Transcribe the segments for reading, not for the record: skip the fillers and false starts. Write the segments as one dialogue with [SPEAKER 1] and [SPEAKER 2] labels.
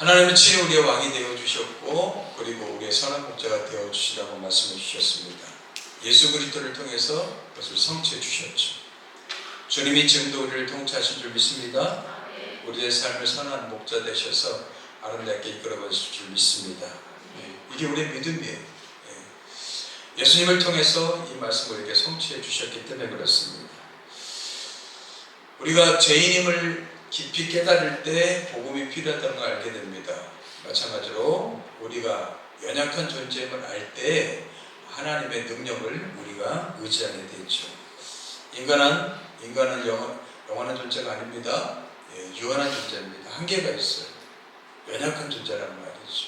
[SPEAKER 1] 하나님은 친히 우리의 왕이 되어주셨고 그리고 우리의 선한 목자가 되어주시라고 말씀해 주셨습니다. 예수 그리스도를 통해서 그것을 성취해 주셨죠. 주님이 지금도 우리를 통치하신 줄 믿습니다. 우리의 삶을 선한 목자 되셔서 아름답게 이끌어 가실 줄 믿습니다. 이게 우리의 믿음이에요. 예수님을 통해서 이 말씀을 이렇게 성취해 주셨기 때문에 그렇습니다. 우리가 죄인임을 깊이 깨달을 때 복음이 필요하다는 걸 알게 됩니다. 마찬가지로 우리가 연약한 존재임을 알 때 하나님의 능력을 우리가 의지하게 되죠. 인간은 영원한 존재가 아닙니다. 유한한 존재입니다. 한계가 있어요. 연약한 존재란 말이죠.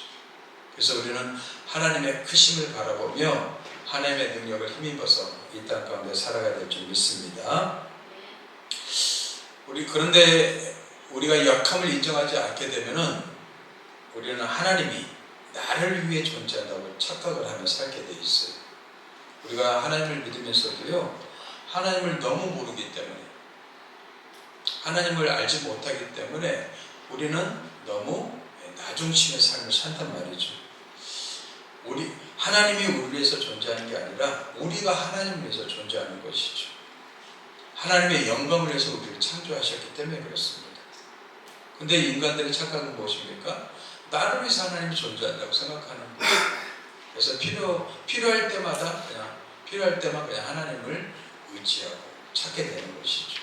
[SPEAKER 1] 그래서 우리는 하나님의 크심을 바라보며 하나님의 능력을 힘입어서 이 땅 가운데 살아가야 될 줄 믿습니다. 그런데 우리가 약함을 인정하지 않게 되면은 우리는 하나님이 나를 위해 존재한다고 착각을 하며 살게 돼 있어요. 우리가 하나님을 믿으면서도요, 하나님을 너무 모르기 때문에, 하나님을 알지 못하기 때문에 우리는 너무 나중심의 삶을 산단 말이죠. 하나님이 우리를 위해서 존재하는 게 아니라 우리가 하나님을 위해서 존재하는 것이죠. 하나님의 영광을 위해서 우리를 창조하셨기 때문에 그렇습니다. 근데 인간들의 착각은 무엇입니까? 나를 위해서 하나님이 존재한다고 생각하는 거예요. 그래서 필요할 때마다 그냥 하나님을 의지하고 찾게 되는 것이죠.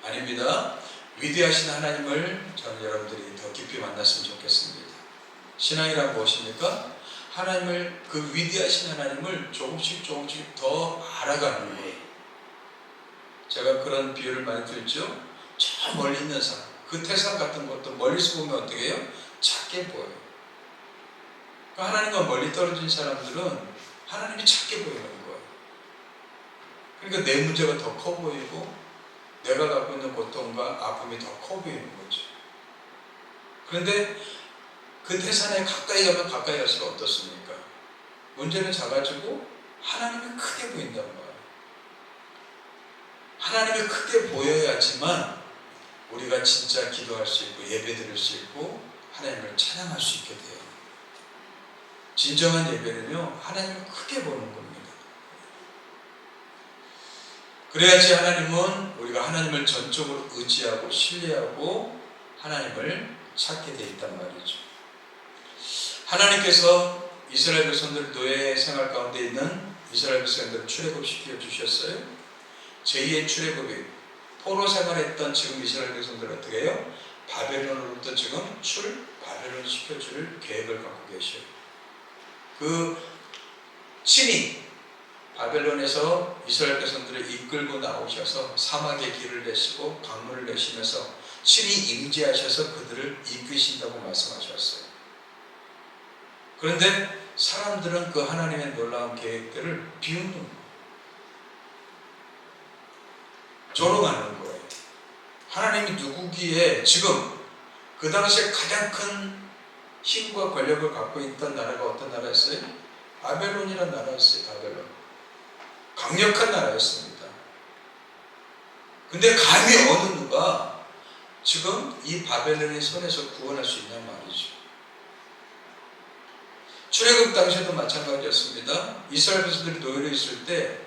[SPEAKER 1] 아닙니다. 위대하신 하나님을 저는 여러분들이 더 깊이 만났으면 좋겠습니다. 신앙이란 무엇입니까? 그 위대하신 하나님을 조금씩 더 알아가는 거예요. 제가 그런 비유를 많이 들죠. 저 멀리 있는 산, 그 태산 같은 것도 멀리서 보면 어떻게 해요? 작게 보여요. 하나님과 멀리 떨어진 사람들은 하나님이 작게 보이는 거예요. 그러니까 내 문제가 더 커 보이고 내가 갖고 있는 고통과 아픔이 더 커 보이는 거죠. 그런데 그 태산에 가까이 가면 가까이 갈수록 어떻습니까? 문제는 작아지고 하나님이 크게 보인단 말이에요. 하나님이 크게 보여야지만 우리가 진짜 기도할 수 있고 예배드릴 수 있고 하나님을 찬양할 수 있게 돼요. 진정한 예배는요, 하나님을 크게 보는 겁니다. 그래야지 우리가 하나님을 전적으로 의지하고 신뢰하고 하나님을 찾게 돼 있단 말이죠. 하나님께서 이스라엘 백성들 노예 생활 가운데 있는 이스라엘 백성들을 출애굽시켜 주셨어요. 제2의 출애굽이 포로 생활했던 지금 이스라엘 백성들 어떻게 해요? 바벨론으로부터 지금 바벨론 시켜줄 계획을 갖고 계셔요. 친히 바벨론에서 이스라엘 백성들을 이끌고 나오셔서 사막의 길을 내시고 강물을 내시면서 친히 임재하셔서 그들을 이끄신다고 말씀하셨어요. 그런데 사람들은 그 하나님의 놀라운 계획들을 비웃는 거예요. 조롱하는 거예요. 하나님이 누구기에 지금 그 당시에 가장 큰 힘과 권력을 갖고 있던 나라가 어떤 나라였어요? 바벨론이라는 나라였어요. 바벨론. 강력한 나라였습니다. 근데 감히 어느 누가 지금 이 바벨론의 손에서 구원할 수 있냔 말이죠. 출애굽 당시에도 마찬가지였습니다. 이스라엘 백성들이 노예로 있을 때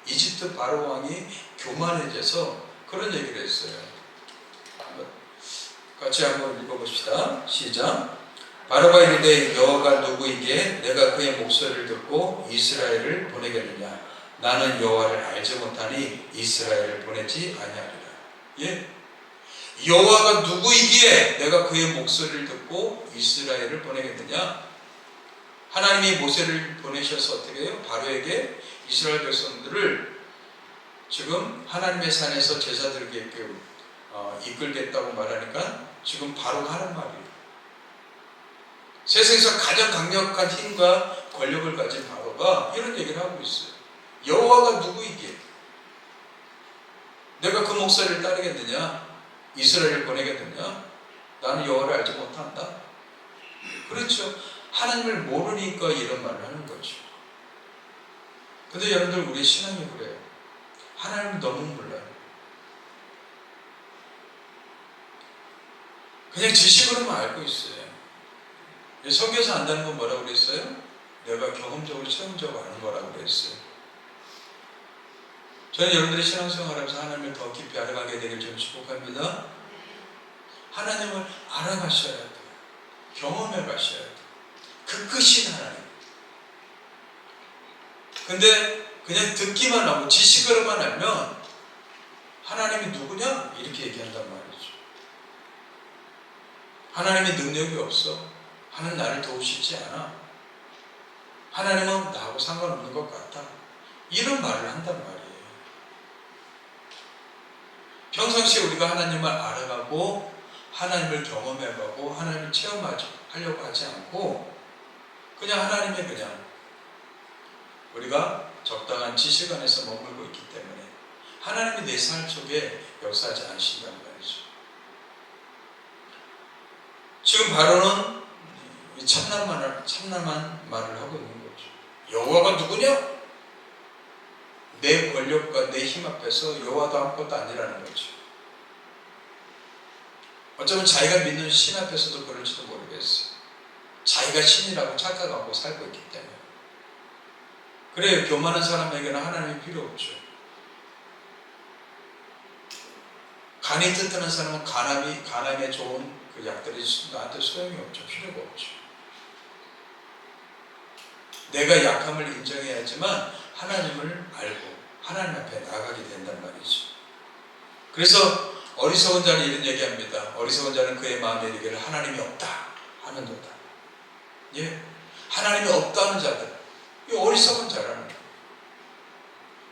[SPEAKER 1] 이집트 바로 왕이 교만해져서 그런 얘기를 했어요. 같이 한번 읽어봅시다. 시작. 바로가 이르되 여호와가 누구이기에 내가 그의 목소리를 듣고 이스라엘을 보내겠느냐? 나는 여호와를 알지 못하니 이스라엘을 보내지 아니하리라. 예? 여호와가 누구이기에 내가 그의 목소리를 듣고 이스라엘을 보내겠느냐? 하나님이 모세를 보내셔서 어떻게 해요? 바로에게 이스라엘 백성들을 지금 하나님의 산에서 제사드리게 이끌겠다고 말하니까 지금 바로가 하는 말이에요. 세상에서 가장 강력한 힘과 권력을 가진 바로가 이런 얘기를 하고 있어요. 여호와가 누구이기에 내가 그 목소리를 따르겠느냐? 이스라엘을 보내겠느냐? 나는 여호와를 알지 못한다. 그렇죠. 하나님을 모르니까 이런 말을 하는 거죠. 근데 여러분들 우리 신앙이 그래요. 하나님을 너무 몰라요. 그냥 지식으로만 알고 있어요. 성경에서 안다는 건 뭐라고 그랬어요? 내가 경험적으로 체험적으로 아는 거라고 그랬어요. 저는 여러분들이 신앙생활하면서 하나님을 더 깊이 알아가게 되길 좀 축복합니다. 하나님을 알아가셔야 돼요. 경험해 가셔야 돼요. 그 끝인 하나님. 근데 그냥 듣기만 하고 지식으로만 알면 하나님이 누구냐? 이렇게 얘기한단 말이죠. 하나님의 능력이 없어. 하나님 나를 도우시지 않아. 하나님은 나하고 상관없는 것 같다. 이런 말을 한단 말이에요. 평상시에 우리가 하나님을 알아가고 하나님을 경험해가고 하나님을 체험하려고 하지 않고 그냥 하나님의 그냥 우리가 적당한 지식 안에서 머물고 있기 때문에 하나님이 내 삶 속에 역사하지 않으신단 말이죠. 지금 바로는 참남한 말을 하고 있는 거죠. 여호와가 누구냐? 내 권력과 내 힘 앞에서 여호와도 아무것도 아니라는 거죠. 어쩌면 자기가 믿는 신 앞에서도 그럴지도 모르겠어요. 자기가 신이라고 착각하고 살고 있기 때문에. 그래요. 교만한 사람에게는 하나님이 필요 없죠. 간이 튼튼한 사람은 간암에 좋은 그 약들이 나한테 소용이 없죠. 필요가 없죠. 내가 약함을 인정해야지만 하나님을 알고 하나님 앞에 나가게 된단 말이죠. 그래서 어리석은 자는 이런 얘기합니다. 어리석은 자는 그의 마음에 이르기를 하나님이 없다 하는도다. 예, 하나님이 없다는 자들, 이 어리석은 자라는 거예요.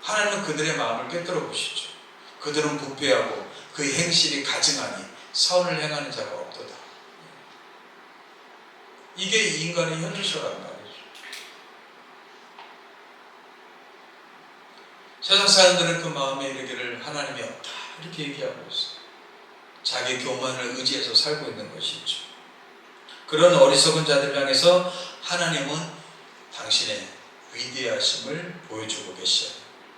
[SPEAKER 1] 하나님은 그들의 마음을 꿰뚫어 보시죠. 그들은 부패하고 그의 행실이 가증하니 선을 행하는 자가 없도다. 이게 인간의 현실이란 말이죠. 세상 사람들은 그 마음에 이르기를 하나님이 없다 이렇게 얘기하고 있어요. 자기 교만을 의지해서 살고 있는 것이죠. 그런 어리석은 자들 향해서 하나님은 당신의 위대하심을 보여주고 계셔요.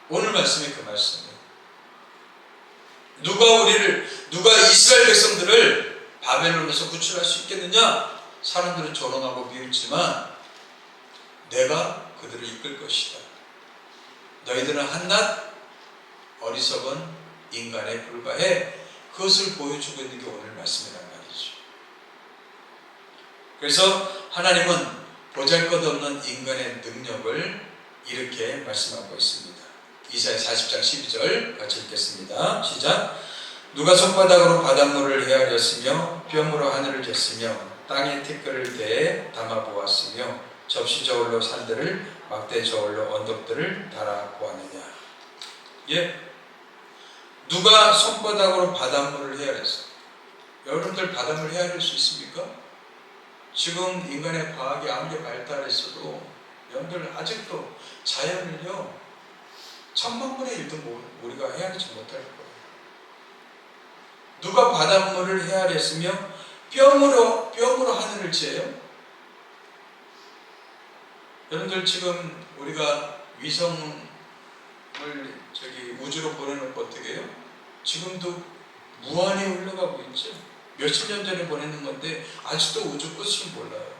[SPEAKER 1] 오늘 말씀이 그 말씀이에요. 누가 이스라엘 백성들을 바벨론에서 구출할 수 있겠느냐? 사람들은 조롱하고 비웃지만 내가 그들을 이끌 것이다. 너희들은 한낱 어리석은 인간에 불과해. 그것을 보여주고 있는 게 오늘 말씀이란 말이죠. 그래서 하나님은 보잘것없는 인간의 능력을 이렇게 말씀하고 있습니다. 이사야 40장 12절 같이 읽겠습니다. 시작. 누가 손바닥으로 바닷물을 헤아렸으며 뼘으로 하늘을 쟀으며 땅에 티끌을 대에 담아보았으며 접시 저울로 산들을 막대 저울로 언덕들을 달아보았느냐. 예? 누가 손바닥으로 바닷물을 헤아렸어? 여러분들 바닷물 헤아릴 수 있습니까? 지금 인간의 과학이 아무리 발달했어도 여러분들 아직도 자연을요 1000만분의 1도 우리가 헤아리지 못할 거예요. 누가 바닷물을 헤아렸으며 뼘으로 하늘을 재요? 여러분들 지금 우리가 위성을 우주로 보내놓고 어떻게 해요? 지금도 무한히 흘러가고 있죠. 몇십 년 전에 보내는 건데 아직도 우주 끝을 몰라요.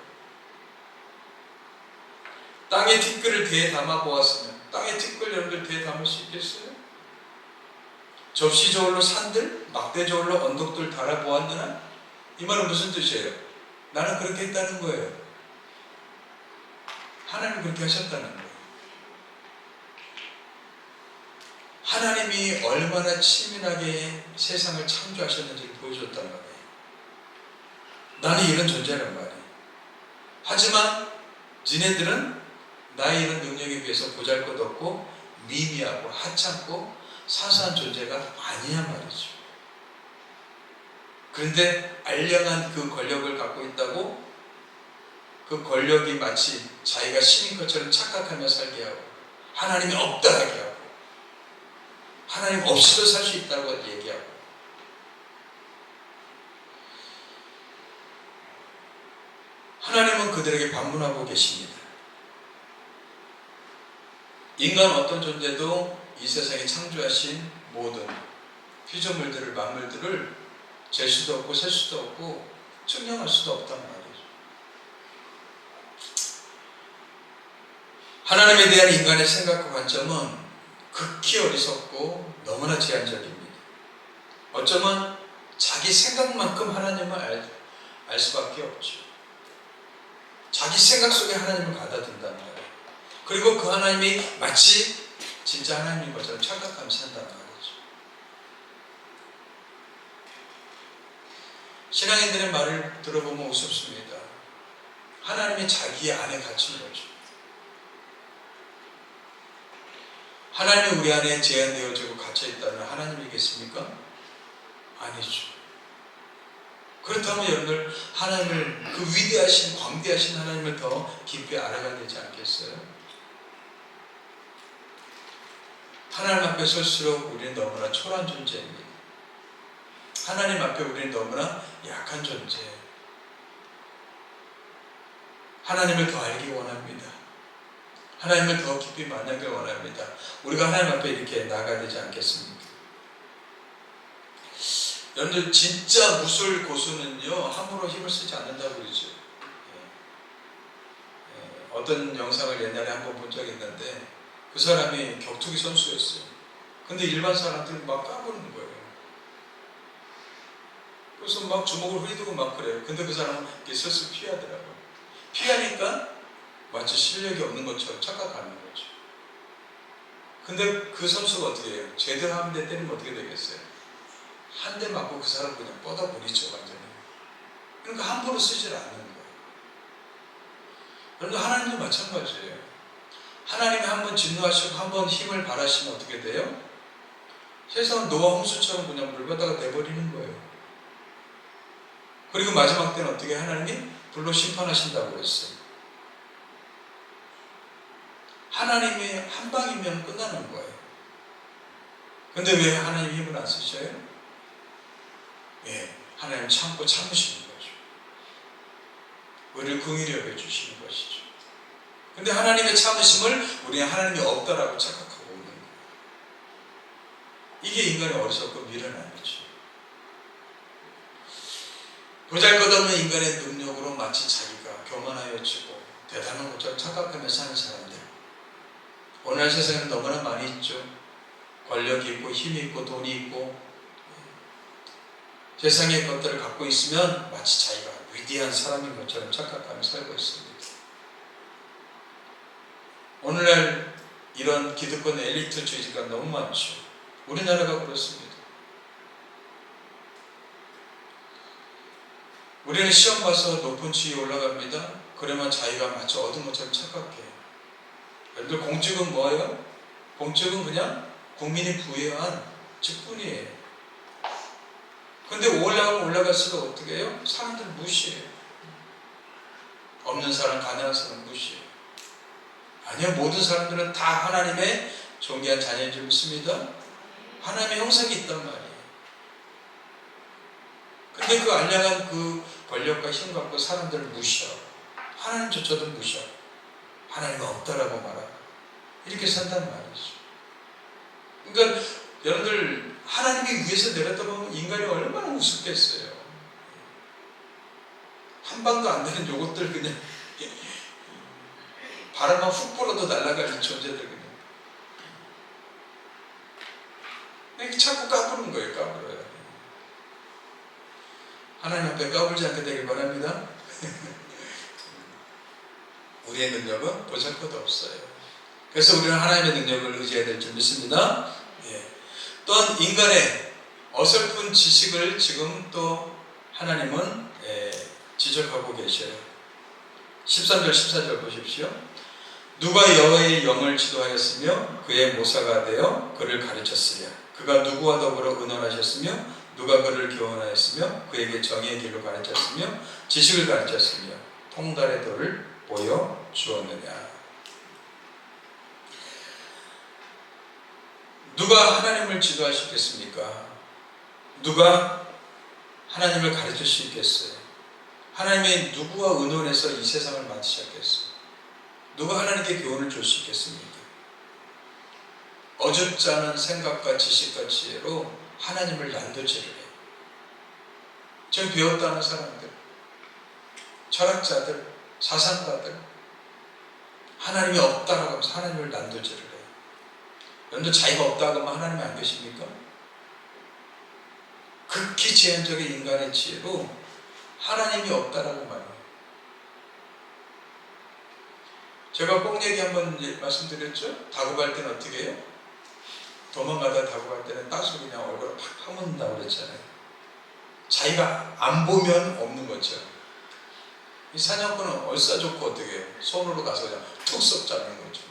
[SPEAKER 1] 땅에 티끌을 대에 담아 보았으면 땅에 티끌 여러분들 대에 담을 수 있겠어요? 접시 저울로 산들, 막대 저울로 언덕들 달아보았느냐? 이 말은 무슨 뜻이에요? 나는 그렇게 했다는 거예요. 하나님이 그렇게 하셨다는 거예요. 하나님이 얼마나 치밀하게 세상을 창조하셨는지를 보여줬단 말이에요. 나는 이런 존재란 말이에요. 하지만 니네들은 나의 이런 능력에 비해서 보잘것없고 미미하고 하찮고 사소한 존재가 아니냐 말이죠. 그런데 알량한 그 권력을 갖고 있다고 그 권력이 마치 자기가 신인 것처럼 착각하며 살게 하고 하나님이 없다 하게 하고 하나님 없이도 살 수 있다고 얘기하고 하나님은 그들에게 반문하고 계십니다. 인간 어떤 존재도 이 세상에 창조하신 모든 피조물들을 만물들을 잴 수도 없고 셀 수도 없고 증명할 수도 없단 말이죠. 하나님에 대한 인간의 생각과 관점은 극히 어리석고 너무나 제한적입니다. 어쩌면 자기 생각만큼 하나님을 알 수밖에 없죠. 자기 생각 속에 하나님을 가다든단 말이에요. 그리고 그 하나님이 마치 진짜 하나님인 것처럼 착각하면서 산단 말이죠. 신앙인들의 말을 들어보면 우습습니다. 하나님이 자기 안에 갇힌 거죠. 하나님이 우리 안에 제한되어지고 갇혀있다면 하나님이겠습니까? 아니죠. 그렇다면 여러분들 하나님을, 그 위대하신 광대하신 하나님을 더 깊이 알아가야 되지 않겠어요? 하나님 앞에 설수록 우리는 너무나 초라한 존재입니다. 하나님 앞에 우리는 너무나 약한 존재예요. 하나님을 더 알기 원합니다. 하나님을 더 깊이 만나길 원합니다. 우리가 하나님 앞에 이렇게 나가야 되지 않겠습니까? 여러분들 진짜 무술 고수는요 함부로 힘을 쓰지 않는다고 그러죠. 어떤 영상을 옛날에 한번 본 적이 있는데 그 사람이 격투기 선수였어요. 근데 일반 사람들이 막 까부는 거예요. 그래서 막 주먹을 휘두고 막 그래요. 근데 그 사람은 이렇게 슬슬 피하더라고요. 피하니까 마치 실력이 없는 것처럼 착각하는 거죠. 근데 그 선수가 어떻게 해요? 제대로 한 대 때리면 어떻게 되겠어요? 한 대 맞고 그 사람 그냥 뻗어버리죠, 완전히. 그러니까 함부로 쓰질 않는 거예요. 여러분, 하나님도 마찬가지예요. 하나님이 한번 진노하시고 한번 힘을 발하시면 어떻게 돼요? 세상은 노아 홍수처럼 그냥 물바다가 돼버리는 거예요. 그리고 마지막 때는 어떻게 하나님이 불로 심판하신다고 했어요. 하나님이 한 방이면 끝나는 거예요. 근데 왜 하나님 힘을 안 쓰셔요? 하나님 참고 참으시는 거죠. 우리를 긍휼히 여겨주시는 것이죠. 근데 하나님의 참으심을 우리는 하나님이 없다라고 착각하고 있는 거예요. 이게 인간의 어리석고 미련함이죠. 보잘것없는 인간의 능력으로 마치 자기가 교만하여지고 대단한 것처럼 착각하며 사는 사람들, 오늘날 세상에는 너무나 많이 있죠. 권력이 있고 힘이 있고 돈이 있고 세상의 것들을 갖고 있으면 마치 자기가 위대한 사람인 것처럼 착각하며 살고 있습니다. 오늘날 이런 기득권 엘리트주의가 너무 많죠. 우리나라가 그렇습니다. 우리는 시험 봐서 높은 지위에 올라갑니다. 그러면 자기가 마치 얻은 것처럼 착각해요. 여러분들 공직은 뭐예요? 공직은 그냥 국민이 부여한 직분이에요. 근데 올라갈수록 어떻게 해요? 사람들 무시해요. 없는 사람, 가난한 사람 무시해요. 아니요, 모든 사람들은 다 하나님의 존귀한 자녀인 줄 믿습니다. 하나님의 형상이 있단 말이에요. 근데 그 알량한 그 권력과 힘 갖고 사람들을 무시하고 하나님조차도 무시하고 하나님은 없다라고 말하고 이렇게 산단 말이죠. 그러니까 여러분들 하나님이 위에서 내렸다 보면 인간이 얼마나 우습겠어요. 한 방도 안 되는 요것들 그냥 바람만 훅 불어도 날아가는 존재들 그냥. 이렇게 자꾸 까부는 거예요. 까불어요. 하나님 앞에 까불지 않게 되길 바랍니다. 우리의 능력은 보잘것 없어요. 그래서 우리는 하나님의 능력을 의지해야 될 줄 믿습니다. 또한 인간의 어설픈 지식을 지금 또 하나님은 지적하고 계셔요. 13절 14절 보십시오. 누가 여호와의 영을 지도하였으며 그의 모사가 되어 그를 가르쳤으랴. 그가 누구와 더불어 의논하셨으며 누가 그를 교훈하였으며 그에게 정의의 길로 가르쳤으며 지식을 가르쳤으며 통달의 도를 보여주었느냐. 누가 하나님을 지도할 수 있겠습니까? 누가 하나님을 가르칠 수 있겠어요? 하나님이 누구와 의논해서 이 세상을 만드셨겠어요? 누가 하나님께 교훈을 줄 수 있겠습니까? 어줍지 않은 생각과 지식과 지혜로 하나님을 난도질을 해요. 지금 배웠다는 사람들, 철학자들, 사상가들 하나님이 없다라고 하면서 하나님을 난도질을 해요. 여러분들 자기가 없다고 하면 하나님이 안 계십니까? 극히 제한적인 인간의 지혜로 하나님이 없다라고 말해요. 제가 꼭 얘기 한번 말씀드렸죠? 다급할 때는 어떻게 해요? 도망가다 다급할 때는 따서 그냥 얼굴을 팍 파묻는다고 그랬잖아요. 자기가 안 보면 없는 거죠. 이 사냥꾼은 얼싸 좋고 어떻게 해요? 손으로 가서 그냥 툭 썩 잡는 거죠.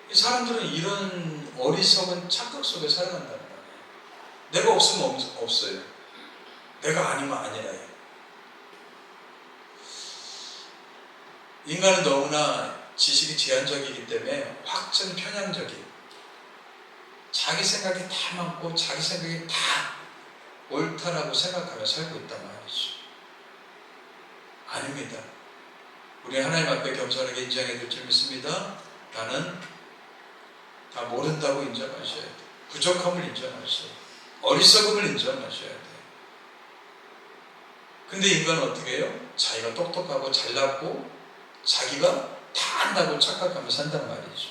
[SPEAKER 1] 이 사람들은 이런 어리석은 착각 속에 살아간다는 거예요. 내가 없으면 없어요. 내가 아니면 아니라요. 인간은 너무나 지식이 제한적이기 때문에 확증 편향적인, 자기 생각이 다 많고 자기 생각이 다 옳다라고 생각하며 살고 있단 말이죠. 아닙니다. 우리 하나님 앞에 겸손하게 인정해야 될 줄 믿습니다. 나는 다 모른다고 인정하셔야 돼요. 부족함을 인정하셔야 돼요. 어리석음을 인정하셔야 돼요. 근데 인간은 어떻게 해요? 자기가 똑똑하고 잘났고 자기가 다 안다고 착각하며 산단 말이죠.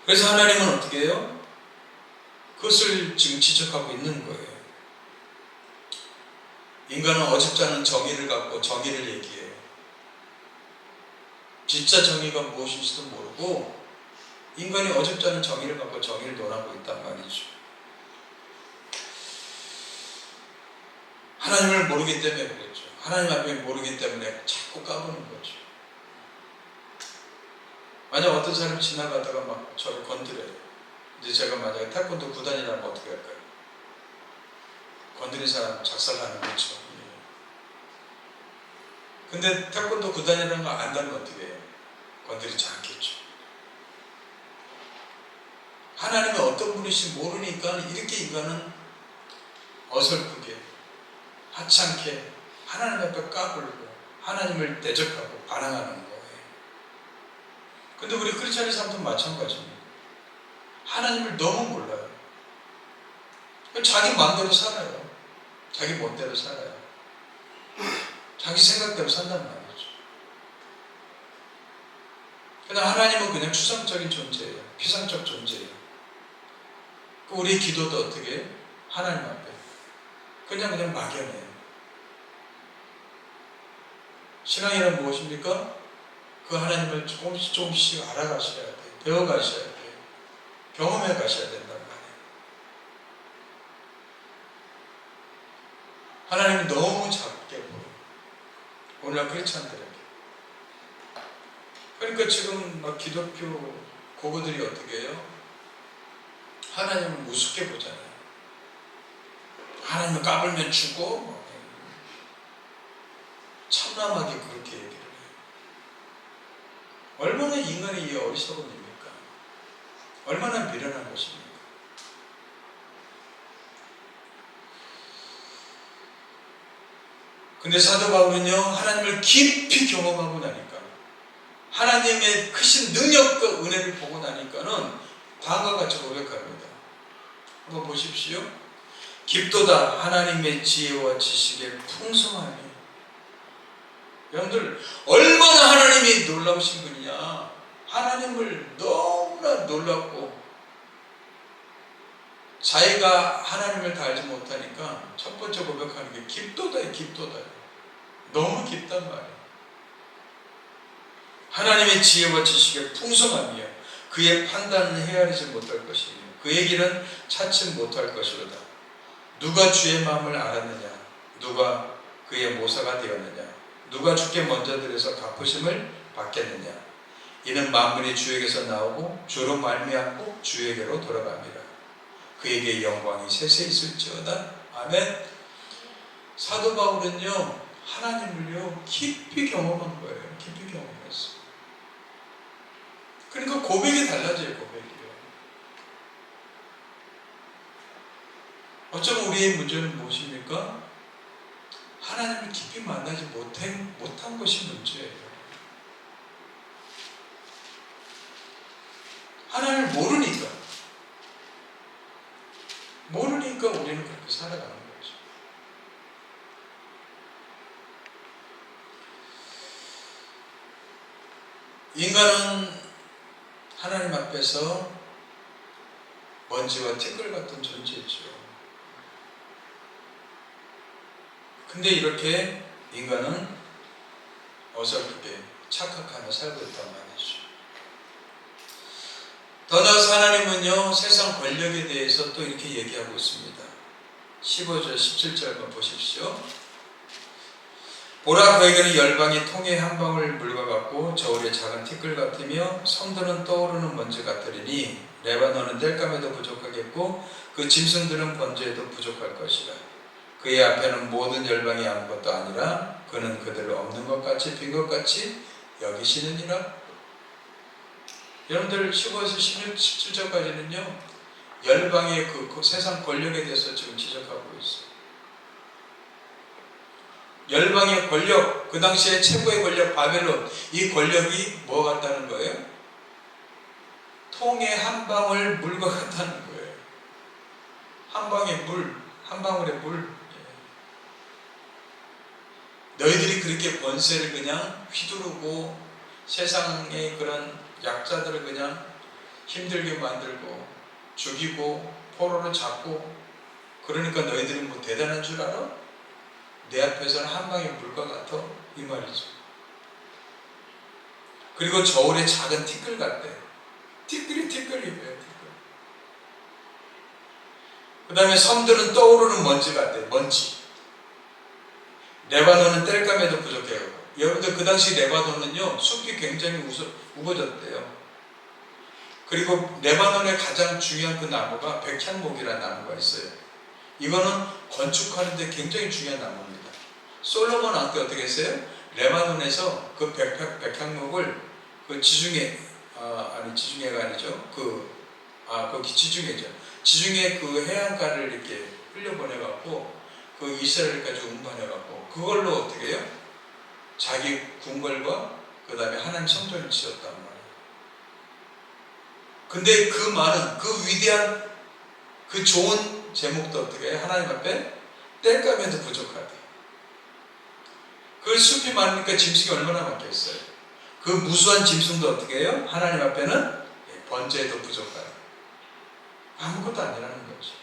[SPEAKER 1] 그래서 하나님은 어떻게 해요? 그것을 지금 지적하고 있는 거예요. 인간은 어줍지 않은 정의를 갖고 정의를 얘기해요. 진짜 정의가 무엇인지도 모르고 인간이 어줍지 않은 정의를 갖고 정의를 논하고 있단 말이죠. 하나님을 모르기 때문에 그랬죠. 하나님 앞에 모르기 때문에 자꾸 까부는 거죠. 만약 어떤 사람이 지나가다가 막 저를 건드려요. 이제 제가 만약에 태권도 구단이라면 어떻게 할까요? 건드린 사람 작살나는 거죠. 근데 태권도 구단이라는 거 안다면 어떻게 해요? 건드리지 않겠죠. 하나님이 어떤 분이신지 모르니까 이렇게 인간은 어설프게, 하찮게 하나님 앞에 까불고 하나님을 대적하고 반항하는 거예요. 근데 우리 크리스찬의 삶도 마찬가지입니다. 하나님을 너무 몰라요. 자기 마음대로 살아요. 자기 멋대로 살아요. 자기 생각대로 산단 말이죠. 그러나 하나님은 그냥 추상적인 존재예요. 피상적 존재예요. 우리 기도도 어떻게 해요? 하나님 앞에 그냥 막연해요. 신앙이란 무엇입니까? 그 하나님을 조금씩 알아가셔야 돼요. 배워가셔야 돼요. 경험해 가셔야 된단 말이에요. 하나님이 너무 작게 보여요. 오늘날 크리스찬들에게. 그러니까 지금 막 기독교 고고들이 어떻게 해요? 하나님을 우습게 보잖아요. 하나님을 까불면 죽고 참남하게 그렇게 얘기를 해요. 얼마나 인간의 이 어리석음입니까? 얼마나 미련한 것입니까? 근데 사도 바울은요, 하나님을 깊이 경험하고 나니까, 하나님의 크신 능력과 은혜를 보고 나니까는 다음과 같이 고백합니다. 한번 보십시오. 깊도다 하나님의 지혜와 지식의 풍성함이. 여러분들 얼마나 하나님이 놀라우신 분이냐. 하나님을 너무나 놀랍고 자기가 하나님을 다 알지 못하니까 첫 번째 고백하는 게 깊도다예요. 깊도다예요. 너무 깊단 말이에요. 하나님의 지혜와 지식의 풍성함이요, 그의 판단은 헤아리지 못할 것이며 그의 길은 찾지 못할 것이로다. 누가 주의 마음을 알았느냐? 누가 그의 모사가 되었느냐? 누가 주께 먼저 들여서 갚으심을 받겠느냐? 이는 만물이 주에게서 나오고 주로 말미암고 주에게로 돌아갑니다. 그에게 영광이 세세 있을지어다. 아멘. 사도 바울은요, 하나님을요 깊이 경험한 거예요. 깊이 경험했어요. 그러니까 고백이 달라져요. 고백이요. 어쩌면 우리의 문제는 무엇입니까? 하나님을 깊이 만나지 못한 것이 문제예요. 하나님을 모르니까 우리는 그렇게 살아가는 거죠. 인간은 하나님 앞에서 먼지와 티끌 같은 존재죠. 근데 이렇게 인간은 어설프게 착각하며 살고 있단 말이죠. 더 나아가서 하나님은요, 세상 권력에 대해서 또 이렇게 얘기하고 있습니다. 15절, 17절만 보십시오. 보라, 그에게는 열방이 통에 한 방울 물과 같고 저울의 작은 티끌 같으며 성도는 떠오르는 먼지 같으리니 레바논은 땔감에도 부족하겠고 그 짐승들은 번제에도 부족할 것이라. 그의 앞에는 모든 열방이 아무것도 아니라 그는 그들을 없는 것 같이 빈 것 같이 여기시느니라. 여러분들 15에서 16, 17절까지는요 열방의 그 세상 권력에 대해서 지금 지적하고 있어요. 열방의 권력, 그 당시에 최고의 권력 바벨론, 이 권력이 뭐 같다는 거예요? 통에 한 방울 물과 같다는 거예요. 한 방의 물, 한 방울의 물. 너희들이 그렇게 권세를 그냥 휘두르고 세상의 그런 약자들을 그냥 힘들게 만들고 죽이고 포로로 잡고, 그러니까 너희들은 뭐 대단한 줄 알아? 내 앞에서는 한 방의 물과 같아, 이 말이죠. 그리고 저울에 작은 티끌 같대. 티끌이에요, 티끌. 그 다음에 섬들은 떠오르는 먼지 같대, 먼지. 레바논은 땔감에도 부족해요. 여러분들 그 당시 레바논은요 숲이 굉장히 우거졌대요. 그리고 레바논의 가장 중요한 그 나무가 백향목이라는 나무가 있어요. 이거는 건축하는데 굉장히 중요한 나무입니다. 솔로몬 왕 때 어떻게 했어요? 레바논에서 그 백향목을 그 지중해가 아니죠. 지중해죠. 지중해 그 해안가를 이렇게 흘려보내갖고 그 이스라엘까지 운반해갖고 그걸로 어떻게 해요? 자기 궁궐과 그 다음에 하나님 성전을 지었단 말이에요. 근데 그 많은, 그 위대한, 그 좋은 제목도 어떻게 해요? 하나님 앞에 땔감에도 부족하대. 그 숲이 많으니까 짐승이 얼마나 많겠어요. 그 무수한 짐승도 어떻게 해요? 하나님 앞에는 번제에도 부족하대. 아무것도 아니라는 거죠.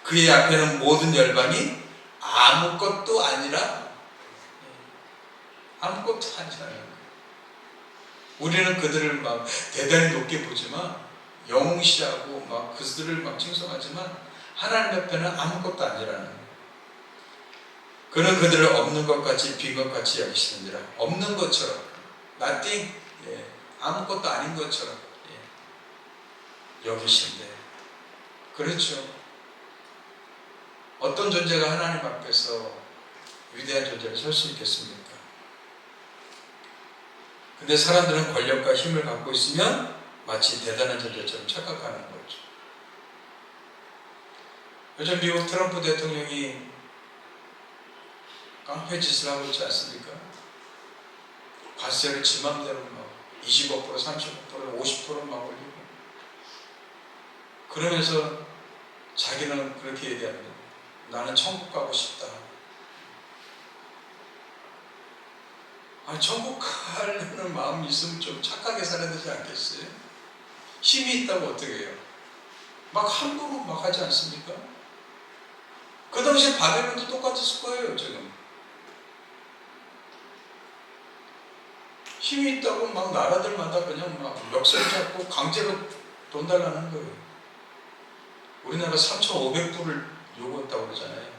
[SPEAKER 1] 그의 앞에는 모든 열방이 아무것도 아니라, 아무것도 아니라는 거예요. 우리는 그들을 막 대단히 높게 보지만, 영웅시하고 막 그들을 막 칭송하지만 하나님 앞에는 아무것도 아니라는 거예요. 그는 그들을 없는 것 같이 빈 것 같이 여기시느니라. 없는 것처럼, nothing, 아무것도 아닌 것처럼 여기신대. 그렇죠. 어떤 존재가 하나님 앞에서 위대한 존재를 설 수 있겠습니까? 근데 사람들은 권력과 힘을 갖고 있으면 마치 대단한 존재처럼 착각하는 거죠. 요즘 미국 트럼프 대통령이 깡패 짓을 하고 있지 않습니까? 관세를 지 맘대로 막 25%, 35%, 50%막 올리고, 그러면서 자기는 그렇게 얘기합니다. 나는 천국 가고 싶다. 천국 가려는 마음이 있으면 좀 착하게 살아야 되지 않겠어요? 힘이 있다고 어떻게 해요? 막 함부로 막 하지 않습니까? 그 당시에 바벨론도 똑같았을 거예요, 지금. 힘이 있다고 막 나라들마다 그냥 막 멱살 잡고 강제로 돈 달라는 거예요. 우리나라 3,500불을 요구했다고 그러잖아요.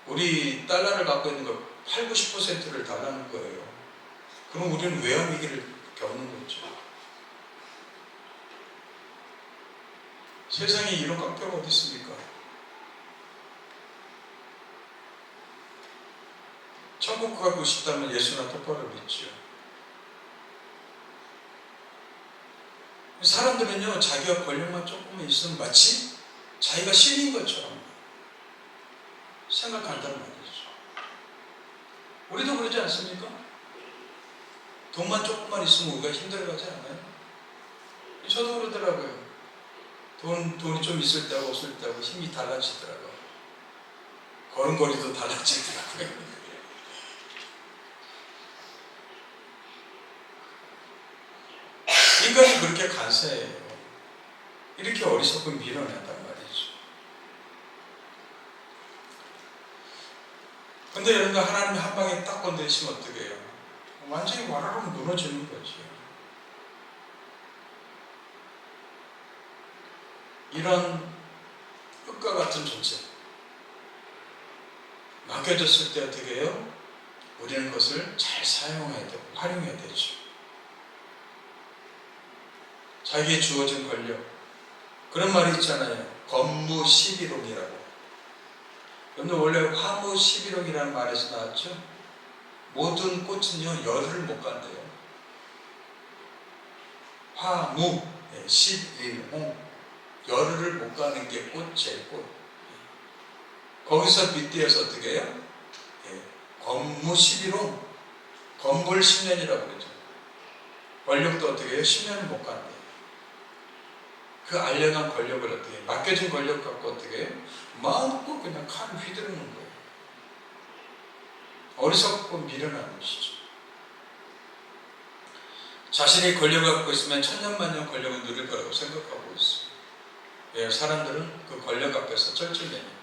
[SPEAKER 1] 우리 달러를 갖고 있는 거 8, 90%를 달라는 거예요. 그럼 우리는 외환위기를 겪는 거죠. 세상에 이런 깡패가 어디 있습니까? 천국 가고 싶다면 예수나 똑바로 믿죠. 사람들은요, 자기가 권력만 조금만 있으면 마치 자기가 신인 것처럼 생각한다는 말이죠. 우리도 그러지 않습니까? 돈만 조금만 있으면 우리가 힘들어하지 않아요? 저도 그러더라고요. 돈이 좀 있을 때하고 없을 때하고 힘이 달라지더라고요. 걸음걸이도 달라지더라고요. 이렇게 간사해요. 이렇게 어리석은 밀어낸단 말이죠. 근데 여러분, 하나님이 한 방에 딱 건드리시면 어떻게 해요? 완전히 와라락 무너지는 거죠. 이런 흙과 같은 존재 맡겨졌을 때 어떻게 해요? 우리는 그것을 잘 사용해야 되고 활용해야 되죠. 자기의 주어진 권력, 그런 말이 있잖아요. 건무시비록이라고. 여러분, 원래 화무시비록이라는 말에서 나왔죠. 모든 꽃은요 열을 못 간대요. 화무, 십일홍, 열흘을 못 가는 게 꽃이에요. 꽃. 거기서 빗대어서 어떻게 해요? 건무시비록, 건불 10년이라고 그러죠. 권력도 어떻게 해요? 10년을 못 간대요. 그 알량한 권력을 어떻게 해요? 맡겨진 권력 갖고 어떻게 해요? 마음껏 그냥 칼을 휘두르는 거예요. 어리석고 미련한 것이죠. 자신이 권력을 갖고 있으면 천년만년 권력을 누릴 거라고 생각하고 있어요. 왜? 사람들은 그 권력 앞에서 쩔쩔매니까.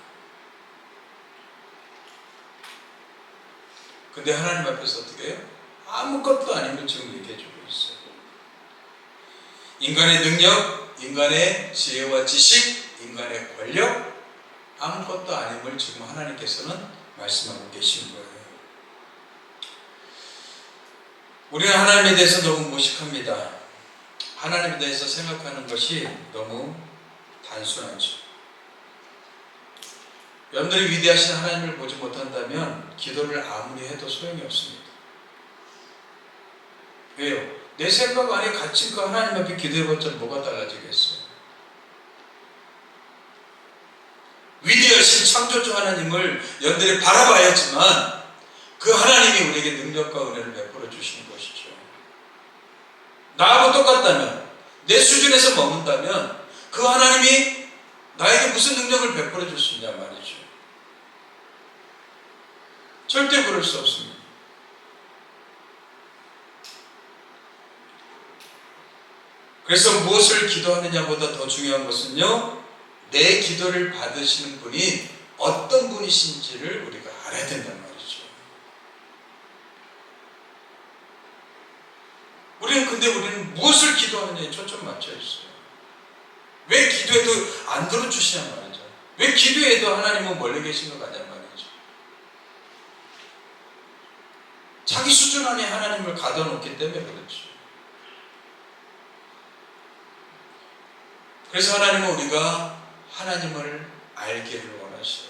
[SPEAKER 1] 근데 하나님 앞에서 어떻게 해요? 아무것도 아님을 지금 얘기해주고 있어요. 인간의 능력, 인간의 지혜와 지식, 인간의 권력, 아무것도 아님을 지금 하나님께서는 말씀하고 계신 거예요. 우리는 하나님에 대해서 너무 무식합니다. 하나님에 대해서 생각하는 것이 너무 단순하죠. 여러분들이 위대하신 하나님을 보지 못한다면 기도를 아무리 해도 소용이 없습니다. 왜요? 내 생각 안에 갇힌 그 하나님 앞에 기도해봤자 뭐가 달라지겠어요? 위대하신 창조주 하나님을 여러분들이 바라봐야지만 그 하나님이 우리에게 능력과 은혜를 베풀어 주시는 것이죠. 나하고 똑같다면, 내 수준에서 머문다면 그 하나님이 나에게 무슨 능력을 베풀어 줄 수 있냐 말이죠. 절대 그럴 수 없습니다. 그래서 무엇을 기도하느냐보다 더 중요한 것은요, 내 기도를 받으시는 분이 어떤 분이신지를 우리가 알아야 된단 말이죠. 우리는 무엇을 기도하느냐에 초점 맞춰 있어요. 왜 기도해도 안 들어주시냐 말이죠. 왜 기도해도 하나님은 멀리 계신 것 같냐 말이죠. 자기 수준 안에 하나님을 가둬놓기 때문에 그렇죠. 그래서 하나님은 우리가 하나님을 알기를 원하셔요.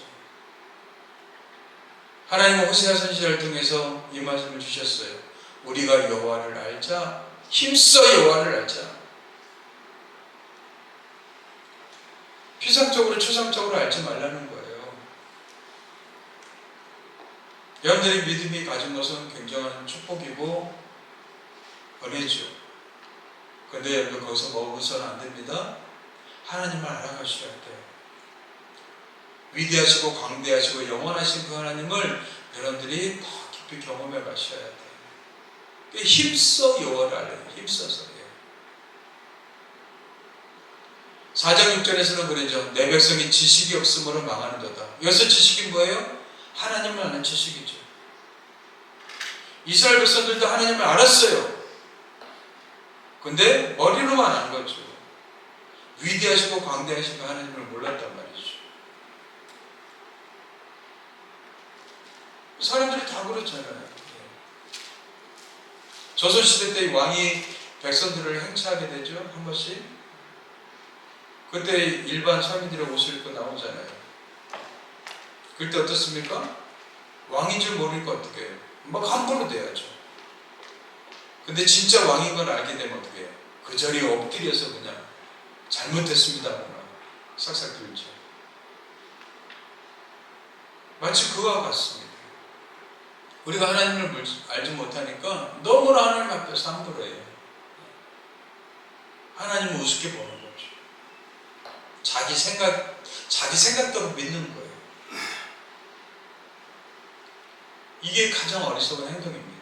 [SPEAKER 1] 하나님은 호세아 선지자를 통해서 이 말씀을 주셨어요. 우리가 여호와를 알자, 힘써 여호와를 알자. 피상적으로 추상적으로 알지 말라는 거예요. 여러분들이 믿음이 가진 것은 굉장한 축복이고 은혜죠. 그런데 여러분 거기서 머무서는 안 됩니다. 하나님을 알아가셔야 돼요. 위대하시고 광대하시고 영원하신 그 하나님을 여러분들이 더 깊이 경험해 가셔야 돼요. 힘써 여호와를 알아요. 힘써서요. 4장 6절에서는 그러죠. 내 백성이 지식이 없으므로 망하는도다. 여기서 지식이 뭐예요? 하나님을 아는 지식이죠. 이스라엘 백성들도 하나님을 알았어요. 근데 머리로만 안 거죠. 위대하시고 광대하신 그 하나님을 몰랐단 말이죠. 사람들이 다 그렇잖아요. 조선시대 때 왕이 백성들을 행차하게 되죠. 한 번씩. 그때 일반 서민들의 옷을 입고 나오잖아요. 그때 어떻습니까? 왕인 줄 모르니까 어떻게 해요? 막 함부로 돼야죠. 근데 진짜 왕인 걸 알게 되면 어떻게 해요? 그 자리에 엎드려서 그냥 잘못했습니다. 싹싹 들죠. 마치 그와 같습니다. 우리가 하나님을 알지 못하니까 너무나 하나님 앞에서 함부로 해요. 하나님을 우습게 보는 거죠. 자기 생각대로 믿는 거예요. 이게 가장 어리석은 행동입니다.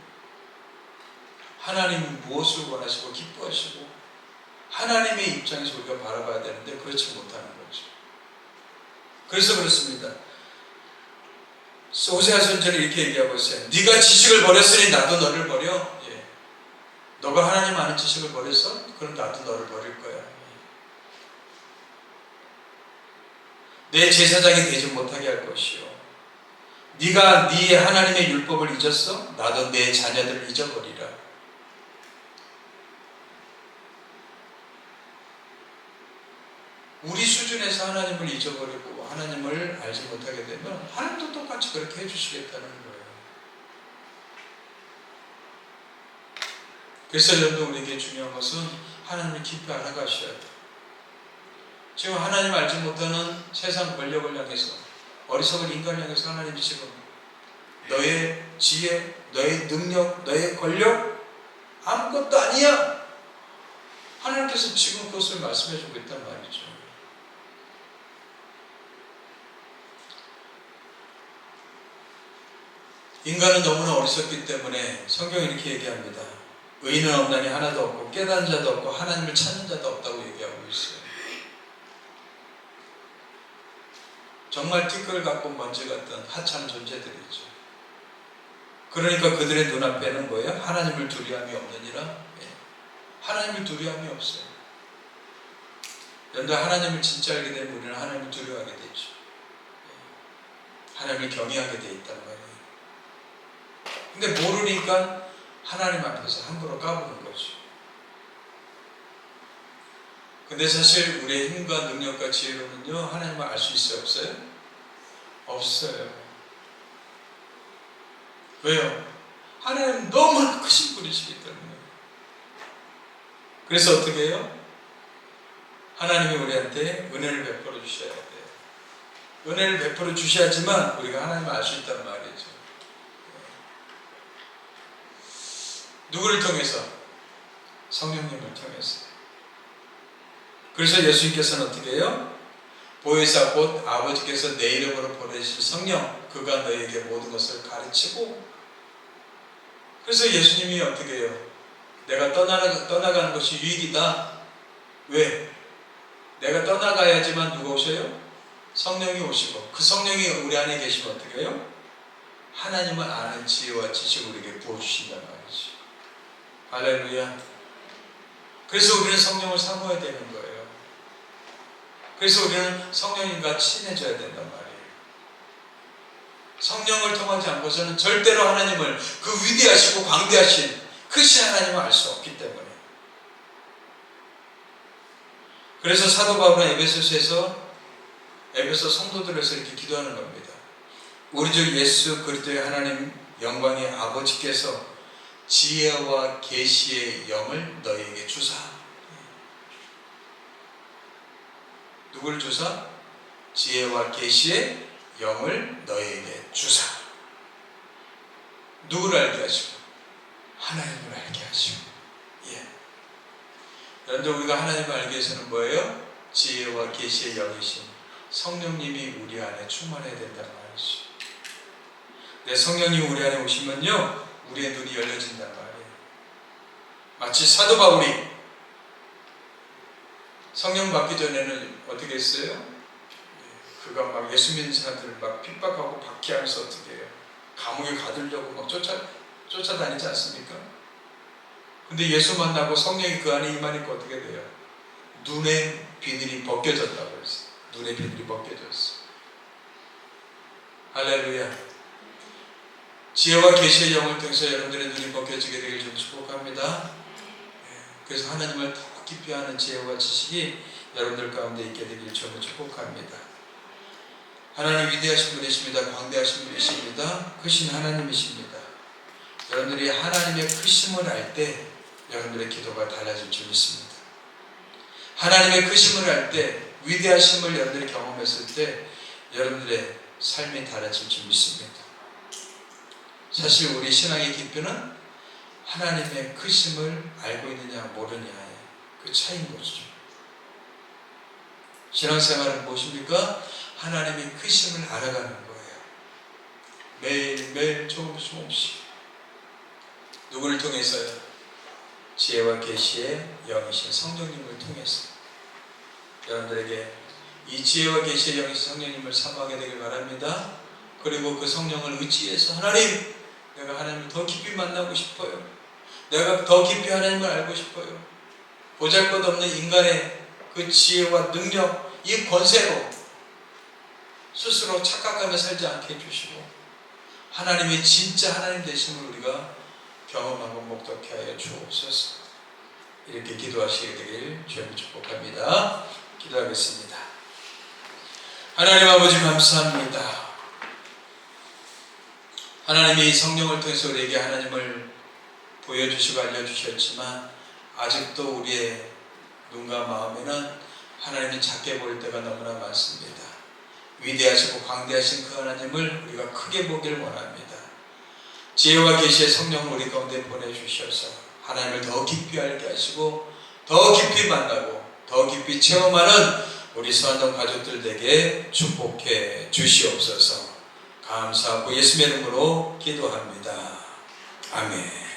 [SPEAKER 1] 하나님은 무엇을 원하시고 기뻐하시고 하나님의 입장에서 우리가 바라봐야 되는데 그렇지 못하는 거죠. 그래서 그렇습니다. 호세아 선지자는 이렇게 얘기하고 있어요. 네가 지식을 버렸으니 나도 너를 버려. 예. 너가 하나님 아는 지식을 버렸어? 그럼 나도 너를 버릴 거야. 내 제사장이 되지 못하게 할 것이요. 네가 네 하나님의 율법을 잊었어? 나도 내 자녀들을 잊어버리라. 우리 수준에서 하나님을 잊어버리고 하나님을 알지 못하게 되면 하나님도 똑같이 그렇게 해주시겠다는 거예요. 그래서 여러분 우리에게 중요한 것은 하나님을 깊이 알아가셔야 돼요. 지금 하나님 알지 못하는 세상 권력을 향해서 어리석은 인간을 향해서 하나님이 지금 너의 지혜, 너의 능력, 너의 권력 아무것도 아니야. 하나님께서 지금 그것을 말씀해 주고 있단 말이죠. 인간은 너무나 어리석기 때문에 성경이 이렇게 얘기합니다. 의인은 없나니 하나도 없고 깨달은 자도 없고 하나님을 찾는 자도 없다고 얘기하고 있어요. 정말 티끌 같고 먼지 같던 하찮은 존재들이죠. 그러니까 그들의 눈앞에는 뭐예요? 하나님을 두려움이 없느니라. 하나님을 두려움이 없어요. 그런데 하나님을 진짜 알게 되면 우리는 하나님을 두려워하게 되죠. 하나님을 경외하게 돼 있단 말이에요. 근데 모르니까 하나님 앞에서 함부로 까부는 거죠. 근데 사실 우리의 힘과 능력과 지혜로는요, 하나님을 알 수 있어요? 없어요? 없어요. 왜요? 하나님 너무 크신 분이시기 때문에. 그래서 어떻게 해요? 하나님이 우리한테 은혜를 베풀어 주셔야 돼요. 은혜를 베풀어 주셔야지만 우리가 하나님을 알 수 있단 말이죠. 누구를 통해서? 성령님을 통해서. 그래서 예수님께서는 어떻게 해요? 보혜사 곧 아버지께서 내 이름으로 보내실 성령, 그가 너에게 모든 것을 가르치고. 그래서 예수님이 어떻게 해요? 내가 떠나가는 것이 유익이다. 왜? 내가 떠나가야지만 누가 오셔요? 성령이 오시고, 그 성령이 우리 안에 계시면 어떻게 해요? 하나님을 아는 지혜와 지식을 우리에게 부어주신단 말이죠. 할렐루야. 그래서 우리는 성령을 사모해야 되는 거예요. 그래서 우리는 성령님과 친해져야 된단 말이에요. 성령을 통하지 않고서는 절대로 하나님을, 그 위대하시고 광대하신 크신 하나님을 알 수 없기 때문에. 그래서 사도 바울은 에베소 성도들에서 이렇게 기도하는 겁니다. 우리 주 예수 그리스도의 하나님 영광의 아버지께서 지혜와 계시의 영을 너희에게 주사. 누구를 주사? 지혜와 계시의 영을 너희에게 주사. 누구를 알게 하시고? 하나님을 알게 하시고. 예. 그런데 우리가 하나님을 알기 위해서는 뭐예요? 지혜와 계시의 영이신 성령님이 우리 안에 충만해야 된다는 말이죠. 네, 성령님이 우리 안에 오시면요, 우리의 눈이 열려진단 말이에요. 마치 사도 바울이 성령 받기 전에는 어떻게 했어요? 그가 막 예수 믿는 사람들을 막 핍박하고 박해하면서 어떻게 해요? 감옥에 가두려고 막 쫓아다니지 않습니까? 근데 예수 만나고 성령이 그 안에 임하니까 어떻게 돼요? 눈의 비늘이 벗겨졌다고 했어요. 눈의 비늘이 벗겨졌어. 할렐루야. 지혜와 계시의 영을 통해서 여러분들의 눈이 벗겨지게 되길 좀 축복합니다. 그래서 하나님을 더 깊이 아는 지혜와 지식이 여러분들 가운데 있게 되길 좀 축복합니다. 하나님 위대하신 분이십니다. 광대하신 분이십니다. 크신 하나님이십니다. 여러분들이 하나님의 크심을 알 때 여러분들의 기도가 달라질 줄 믿습니다. 하나님의 크심을 알 때, 위대하심을 여러분들이 경험했을 때 여러분들의 삶이 달라질 줄 믿습니다. 사실 우리 신앙의 깊이는 하나님의 크심을 알고 있느냐 모르느냐의 그 차이인 것이죠. 신앙생활은 무엇입니까? 하나님의 크심을 알아가는 거예요. 매일매일 조금씩 누구를 통해서요? 지혜와 계시의 영이신 성령님을 통해서 여러분들에게 이 지혜와 계시의 영이신 성령님을 사모하게 되길 바랍니다. 그리고 그 성령을 의지해서 하나님, 내가 하나님을 더 깊이 만나고 싶어요. 내가 더 깊이 하나님을 알고 싶어요. 보잘것없는 인간의 그 지혜와 능력, 이 권세로 스스로 착각하며 살지 않게 해주시고 하나님의 진짜 하나님 되심을 우리가 경험하고 목도케 하여 주옵소서. 이렇게 기도하시게 되길 주님 축복합니다. 기도하겠습니다. 하나님 아버지 감사합니다. 하나님이 성령을 통해서 우리에게 하나님을 보여주시고 알려주셨지만 아직도 우리의 눈과 마음에는 하나님이 작게 보일 때가 너무나 많습니다. 위대하시고 광대하신 그 하나님을 우리가 크게 보기를 원합니다. 지혜와 계시의 성령을 우리 가운데 보내주셔서 하나님을 더 깊이 알게 하시고 더 깊이 만나고 더 깊이 체험하는 우리 서한동 가족들에게 축복해 주시옵소서. 감사하고 예수님의 이름으로 기도합니다. 아멘.